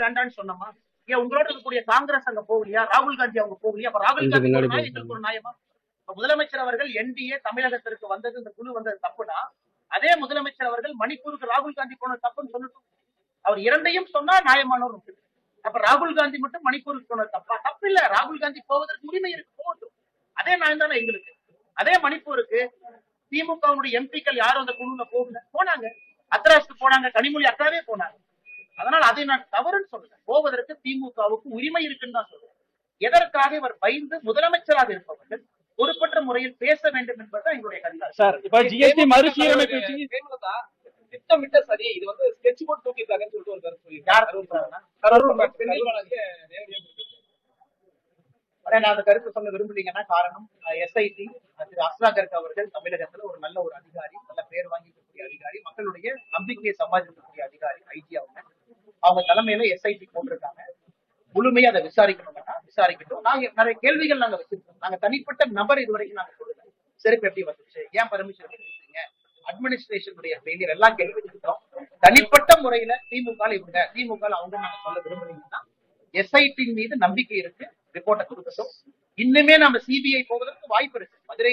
வேண்டாம்னு சொன்னோமா? ஏன் உங்களோட இருக்கக்கூடிய காங்கிரஸ் அங்க போகலையா? ராகுல் காந்தி அவங்க போகலையா? அப்ப ராகுல் காந்தி எங்களுக்கு ஒரு நியாயமா? முதலமைச்சர் அவர்கள் என்டிஏ தமிழகத்திற்கு வந்தது, இந்த குழு வந்தது தப்புனா, அதே முதலமைச்சர் அவர்கள் மணிப்பூருக்கு ராகுல் காந்தி போன தப்புன்னு சொல்லட்டும். அவர் இரண்டையும் சொன்னா நியாயமானவர். அப்ப ராகுல் காந்தி மட்டும் மணிப்பூருக்கு போன தப்பா? தப்பு இல்ல, ராகுல் காந்தி போவதற்கு உரிமை இருக்கு, போகட்டும். அதே நியாயம் தானே எங்களுக்கு. அதே மணிப்பூருக்கு திமுக எம்பிக்கள் யாரும் அந்த குழுல போனாங்க, அத்ராஸ்க்கு போனாங்க, கனிமொழி அக்காவே போனாங்க. அதனால அதை நான் தவறுன்னு சொல்றேன். போவதற்கு திமுகவுக்கு உரிமை இருக்குன்னு தான் சொல்றேன். எதற்காக இவர் பயந்து முதலமைச்சராக இருப்பவர்கள் பொறுப்பற்ற முறையில் பேச வேண்டும் என்பதுதான் எங்களுடைய கருத்து. சார், இப்ப ஜிஎஸ்டி மறுசீரமைப்பு திட்டமிட்ட சரி, இது வந்து ஸ்கெட்ச் போர்ட் தூக்கிட்டாங்கன்னு சொல்லிட்டு ஒரு கருத்து நான் அந்த கருத்து சொல்ல விரும்புறீங்கன்னா காரணம் எஸ்ஐடி திரு அஸ்ராகர்க் அவர்கள் தமிழகத்துல ஒரு நல்ல அதிகாரி, நல்ல பேர் வாங்கிக்கூடிய அதிகாரி, மக்களுடைய நம்பிக்கையை சம்பாதிக்கக்கூடிய அதிகாரி, ஐடி அவங்க தலைமையில எஸ்ஐடி போட்டிருக்காங்க. முழுமையா அதை விசாரிக்கணும்னா விசாரிக்கட்டும். நாங்க நிறைய கேள்விகள் நாங்க வச்சிருக்கோம். நாங்க தனிப்பட்ட நபர் இதுவரைக்கும் நாங்க சொல்லுங்க, செருப்பு எப்படி வந்துச்சு, ஏன் பர்மிஷன் கொடுத்தீங்க, அட்மினிஸ்ட்ரேஷனுடைய ஃபெயிலியர் எல்லாம் கேள்வி வச்சிருக்கோம். தனிப்பட்ட முறையில திமுக இவங்க, திமுக அவங்க நாங்க சொல்ல விரும்புறீங்கன்னா எஸ்ஐடி மீது நம்பிக்கை இருக்கு, ரிப்போர்ட்டை கொடுக்கட்டும். இன்னுமே நம்ம சிபிஐ போவதற்கு வாய்ப்பு இருக்கு. மதுரை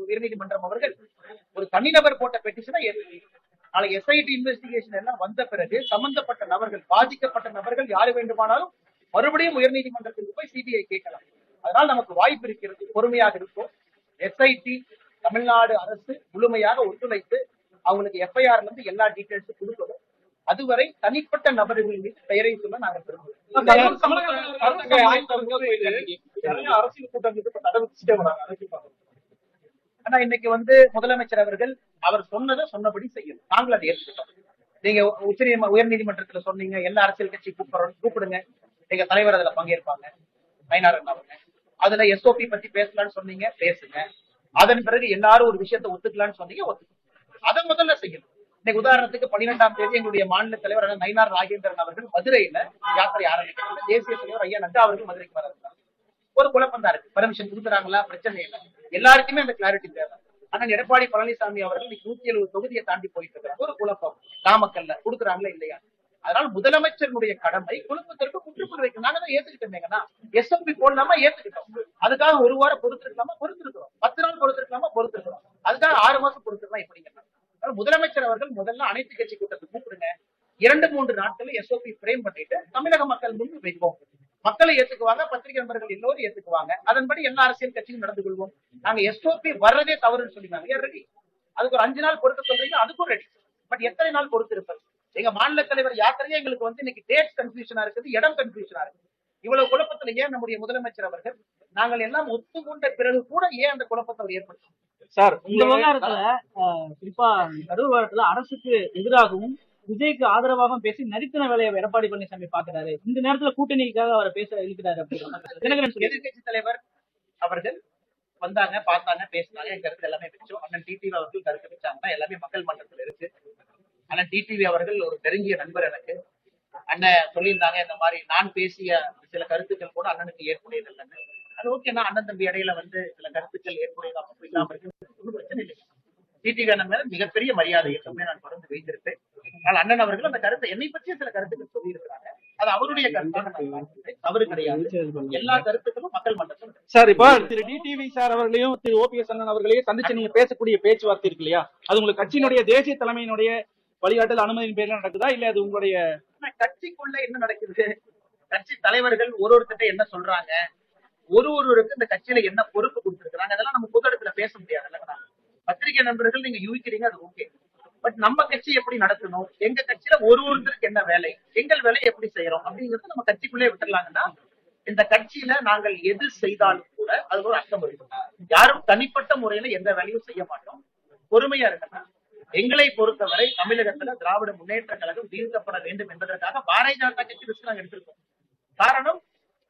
உயர்நீதிமன்றம் அவர்கள் ஒரு தனிநபர் போட்ட பெட்டிஷனை நாளைக்கு எஸ்ஐடி இன்வெஸ்டிகேஷன் எல்லாம் வந்த பிறகு சம்பந்தப்பட்ட நபர்கள், பாதிக்கப்பட்ட நபர்கள் யாரு வேண்டுமானாலும் மறுபடியும் உயர்நீதிமன்றத்துக்கு போய் சிபிஐ கேட்கலாம். அதனால நமக்கு வாய்ப்பு இருக்கிறது, பொறுமையாக இருக்கும். எஸ்ஐடி தமிழ்நாடு அரசு முழுமையாக ஒத்துழைத்து அவங்களுக்கு எஃப்ஐஆர்ல இருந்து எல்லா டீடைல்ஸும் கொடுக்கணும். அதுவரை தனிப்பட்ட நபர்களின் மீது பெயரை சொல்ல நாங்கள் விரும்புகிறோம். அரசியல் கூட்டங்களுக்கு ஆனா இன்னைக்கு முதலமைச்சர் அவர்கள் அவர் சொன்னதை சொன்னபடி செய்யணும். நாங்கள் அதை ஏற்றுக்கிட்டோம். நீங்க உயர்நீதிமன்றத்துல சொன்னீங்க எல்லா அரசியல் கட்சி கூப்பிடுங்க, எங்க தலைவர் அதுல பங்கேற்பாங்க, நயினார் அவங்க அதுல எஸ்ஓபி பத்தி பேசலாம்னு சொன்னீங்க, பேசுங்க. அதன் பிறகு எல்லாரும் ஒரு விஷயத்த ஒத்துக்கலாம்னு சொன்னீங்க, ஒத்துக்கணும். அதை முதல்ல செய்யணும். இன்னைக்கு உதாரணத்துக்கு 12ஆம் தேதி எங்களுடைய மாநில தலைவர் நயினார் நாகேந்திரன் அவர்கள் மதுரையில யாத்திரை ஆரம்பிக்கிறாங்க. தேசிய தலைவர் ஐயா நட்டா அவர்கள் மதுரைக்கு வர ஒரு குழப்பம் தான் இருக்கு. பர்மிஷன் கொடுக்குறாங்களா, பிரச்சனை இல்லை. எல்லாருக்குமே அந்த கிளாரிட்டி தேவை. ஆனா எடப்பாடி பழனிசாமி அவர்கள் 170 தொகுதியை தாண்டி போயிட்டு இருக்காங்க. ஒரு குழப்பம் நாமக்கல்ல கொடுக்குறாங்களா இல்லையா? அதனால முதலமைச்சருடைய கடமை குழப்பத்திற்கு முற்றுப்புள்ளி வைக்கணும். நாங்க தான் ஏத்துக்கிட்டோம். எஸ்எம்பி போடலாமா, ஏத்துக்கிட்டோம். அதுக்காக ஒரு வாரம் பொறுத்திருக்கலாமா, பொறுத்திருக்கிறோம். 10 நாள் பொறுத்திருக்கலாமா, பொறுத்திருக்கிறோம். அதுக்காக 6 மாசம் பொறுத்திருக்கலாம் இப்படிங்க. முதலமைச்சர் அவர்கள் முதல்ல அனைத்து கட்சி கூட்டத்தை கூப்பிடுங்க. 2-3 நாட்கள் எஸ்ஓபி பிரேம் பண்ணிட்டு தமிழக மக்கள் முன்பு வைப்போம். மக்களை ஏத்துக்குவாங்க, பத்திரிகை நண்பர்கள் எல்லோரும் ஏத்துக்குவாங்க. அதன்படி எல்லா அரசியல் கட்சியும் நடந்து கொள்வோம். நாங்க எஸ்ஓபி வர்றதே தவறுன்னு சொல்லிருந்தாங்க, ரெடி. அதுக்கு ஒரு 5 நாள் பொறுத்து சொல்றீங்க, அதுக்கும் ரெடி. பட் எத்தனை நாள் பொறுத்து இருப்பது? எங்க மாநில தலைவர் யாத்திரையே எங்களுக்கு இன்னைக்கு டேட் கன்ஃபியூஷனா இருக்குது, இடம் கன்ஃபியூஷனா இருக்கு. இவ்வளவு குழப்பத்துல ஏன் நம்முடைய முதலமைச்சர் அவர்கள் நாங்கள் எல்லாம் ஒத்துக்கொண்ட பிறகு கூட ஏன் அந்த குழப்பத்தை அவர் ஏற்படுத்தும்? சார், இந்த விவகாரத்துல குறிப்பா கரூர் வாரத்துல அரசுக்கு எதிராகவும் விஜய்க்கு ஆதரவாகவும் பேசி நரித்தன வேலையை எடப்பாடி பழனிசாமி பாக்குறாரு. இந்த நேரத்துல கூட்டணிக்காக அவரை பேச இருக்கிறாரு. எதிர்கட்சி தலைவர் அவர்கள் வந்தாங்க, பார்த்தாங்க, பேசினாங்க. என் கருத்து எல்லாமே வச்சோம். அண்ணன் டிடிவி அவர்கள் கருத்து வச்சாங்கன்னா எல்லாமே மக்கள் மன்றத்தில் இருக்கு. அண்ணன் டிடிவி அவர்கள் ஒரு நெருங்கிய நண்பர் எனக்கு. அண்ணன் சொல்லியிருந்தாங்க இந்த மாதிரி நான் பேசிய சில கருத்துக்கள் கூட அண்ணனுக்கு ஏற்புடையது இல்லைன்னு. அது ஓகே, நான் அண்ணன் தம்பி இடையில சில கருத்துக்கள் ஏற்புடையதாக இல்லாம இருக்கு, ஒன்றும் பிரச்சனை இல்லை. டிடிவி அண்ணன் மேல மிகப்பெரிய மரியாதை எப்பவுமே நான் தொடர்ந்து வைத்திருப்பேன். ஆனால் அண்ணன் அவர்கள் அந்த கருத்தை என்னை பற்றிய சில கருத்துக்கள் சொல்லி இருக்கிறாங்க. அது அவருடைய கருத்தாக தவறு கிடையாது. எல்லா கருத்துக்களும் மக்கள் மன்றத்தில். சார், இப்ப திரு டிடிவி சார் அவர்களையும் திரு ஓபிஎஸ் அண்ணன் அவர்களையும் சந்திச்சு நீங்க பேசக்கூடிய பேச்சுவார்த்தை இருக்கு இல்லையா? அது உங்களுக்கு கட்சியினுடைய தேசிய தலைமையினுடைய வழிகாட்டல் அனுமதியின் பேர்ல நடக்குதா, இல்ல அது உங்களுடைய கட்சிக்குள்ள என்ன நடக்குது? கட்சி தலைவர்கள் ஒருத்தட்ட என்ன சொல்றாங்க, ஒருவருக்கு இந்த கட்சியில என்ன பொறுப்பு கொடுத்திருக்கிறாங்க, அதெல்லாம் நம்ம பொது இடத்துல பேச முடியாது. பத்திரிகை நண்பர்கள் நீங்க யூகிக்கிறீங்க, அது ஓகே. பட் நம்ம கட்சி எப்படி நடத்தணும், எங்க கட்சியில ஒருவருக்கு என்ன வேலை, எங்கள் வேலையை எப்படி செய்யறோம் அப்படிங்கறது நம்ம கட்சிக்குள்ளே விட்டுலாங்கன்னா இந்த கட்சியில நாங்கள் எது செய்தாலும் கூட அது ஒரு அர்த்தம் இருக்கும். யாரும் தனிப்பட்ட முறையில எந்த வேலையும் செய்ய மாட்டோம். பொறுமையா இருக்கணும். எங்களை பொறுத்தவரை தமிழகத்துல திராவிட முன்னேற்ற கழகம் வீழ்த்தப்பட வேண்டும் என்பதற்காக பாரதிய ஜனதா கட்சி ரிஸ்க் நாங்க எடுத்திருக்கோம். காரணம்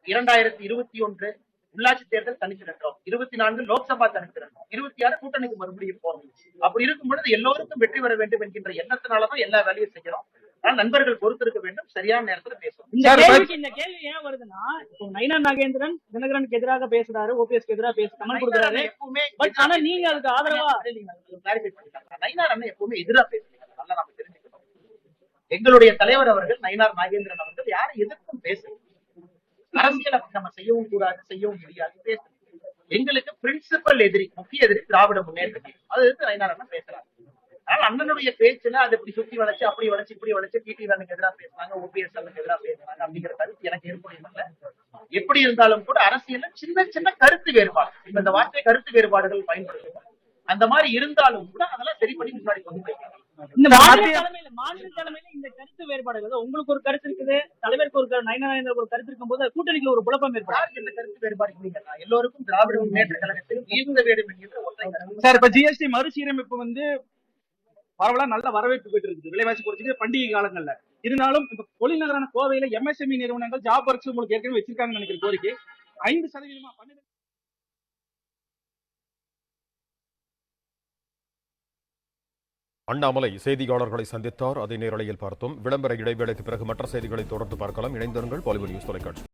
2021 உள்ளாட்சி தேர்தல் தனித்து நின்றோம், 24 லோக்சபா தனித்து நின்றோம், 26 கூட்டணிக்கு மறுபடியும் போறோம். அப்படி இருக்கும் பொழுது எல்லோருக்கும் வெற்றி பெற வேண்டும் என்கின்ற எண்ணத்தினாலதான் எல்லா வேலையும் செய்யறோம். நண்பர்கள் பொறுத்திருக்க வேண்டும், சரியான நேரத்துல பேசுவோம். இந்த கேள்வி ஏன் வருதுன்னா, நயினார் நாகேந்திரன் தினகரனுக்கு எதிராக பேசுறாரு, ஓபிஎஸ்க்கு எதிராக கமெண்ட் கொடுக்குறாரு. எப்பவுமே ஆனா நீங்க அதுக்கு ஆதரவா கிளாரிஃபை பண்ணிட்டாங்க. நயினார் அண்ணன் எப்பவுமே எதிராக பேசுறீங்க, நல்லா நம்ம தெரிஞ்சுக்கணும். எங்களுடைய தலைவர் அவர்கள் நயினார் நாகேந்திரன் அவர்கள் யாரை எதிர்த்தும் பேசல. அரசியல் அப்படி நம்ம செய்யவும் கூடாது, செய்யவும் முடியாது, பேச. எங்களுக்கு பிரின்சிபல் எதிரி, முக்கிய எதிரி திராவிட முன்னேற்ற கழகம். அது எதிர்த்து நயினார் அண்ணன் பேசுறாங்க. அதனால அண்ணனுடைய பேச்சுல அது இப்படி சுத்தி வளைச்சு, அப்படி வளைச்சு, இப்படி வளைச்சு, டிடி வேனுக்கு எதிராக பேசுறாங்க, ஓபிஎஸ் அண்ணனுக்கு எதிராக பேசுறாங்க அப்படிங்கிற கருத்து எனக்கு ஏற்படுத்தல. எப்படி இருந்தாலும் கூட அரசியல்ல சின்ன சின்ன கருத்து வேறுபாடு, இப்ப இந்த வார்த்தை கருத்து வேறுபாடுகள் பயன்படுத்துவோம். அந்த மாதிரி இருந்தாலும் கூட அதெல்லாம் சரி பண்ணி முன்னாடி கொண்டு போயிருக்காங்க. இந்த மாநில தலைமையில இந்த கருத்து வேறுபாடுகள், உங்களுக்கு ஒரு கருத்து இருக்குது, தலைவருக்கு ஒரு நயனாருக்கு ஒரு கருத்து இருக்கும் போது கூட்டணிக்கு ஒரு குழப்பம் ஏற்படும். இந்த கருத்து வேறுபாடு இல்லைங்களா? எல்லோருக்கும் திராவிட முன்னேற்ற கழகத்தில் ஈர்ந்த வேண்டும் என்கிற ஒற்றை கருத்து. சார், இப்ப ஜிஎஸ்டி மறுசீரமைப்பு வந்து பரவலா நல்ல வரவேற்பு பெற்று இருக்குது, விலைவாசி குறைச்சிட்டு பண்டிகை காலங்கள்ல. இருந்தாலும் இப்ப தொழில் நகரான கோவையில எம்எஸ்எம்இ நிறுவனங்கள் ஜாப் ஒர்க்ஸ் உங்களுக்கு ஏற்கனவே வச்சிருக்காங்கன்னு நினைக்கிற கோரிக்கை 5% 12%. அண்ணாமலை செய்தியாளர்களை சந்தித்தார். அதை நேரலையில் பார்த்தோம். விளம்பர இடைவேளைக்கு பிறகு மற்ற செய்திகளை தொடர்ந்து பார்க்கலாம். இணைந்திருங்கள் பாலிமர் நியூஸ் தொலைக்காட்சி.